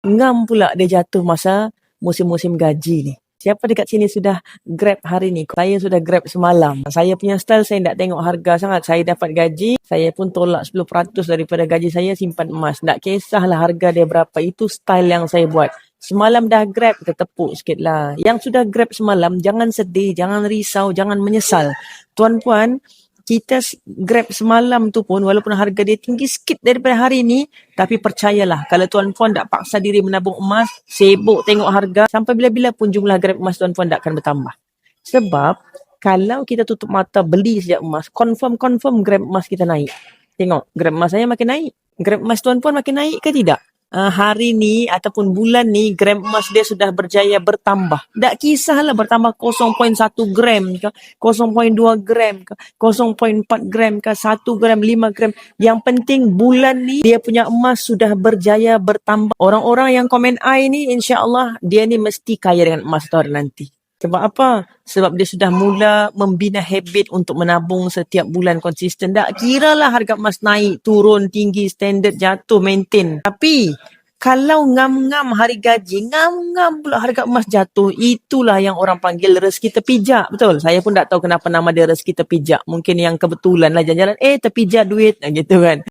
Ngam pula dia jatuh masa musim-musim gaji ni. Siapa dekat sini sudah Grab hari ni? Saya sudah Grab semalam. Saya punya style, saya tak tengok harga sangat. Saya dapat gaji, saya pun tolak 10% daripada gaji saya simpan emas. Tak kisahlah harga dia berapa. Itu style yang saya buat. Semalam dah Grab, tertepuk sikit lah. Yang sudah Grab semalam, jangan sedih, jangan risau, jangan menyesal. Tuan-puan, kita Grab semalam tu pun walaupun harga dia tinggi sikit daripada hari ni, tapi percayalah, kalau tuan-puan tak paksa diri menabung emas, sibuk tengok harga, sampai bila-bila pun jumlah Grab emas tuan-puan tak akan bertambah. Sebab, kalau kita tutup mata beli sejak emas, confirm Grab emas kita naik. Tengok, Grab emas saya makin naik. Grab emas tuan-puan makin naik ke tidak? Hari ni ataupun bulan ni, gram emas dia sudah berjaya bertambah. Tak kisahlah bertambah 0.1 gram ke, 0.2 gram ke, 0.4 gram ke, 1 gram, 5 gram. Yang penting bulan ni dia punya emas sudah berjaya bertambah. Orang-orang yang komen I ni, insya-Allah dia ni mesti kaya dengan emas tu hari nanti. Sebab apa? Sebab dia sudah mula membina habit untuk menabung setiap bulan konsisten. Tak kira lah harga emas naik, turun, tinggi, standard, jatuh, maintain. Tapi, kalau ngam-ngam hari gaji, ngam-ngam pula harga emas jatuh, itulah yang orang panggil rezeki terpijak. Betul? Saya pun tak tahu kenapa nama dia rezeki terpijak. Mungkin yang kebetulan lah jalan-jalan, terpijak duit, gitu kan.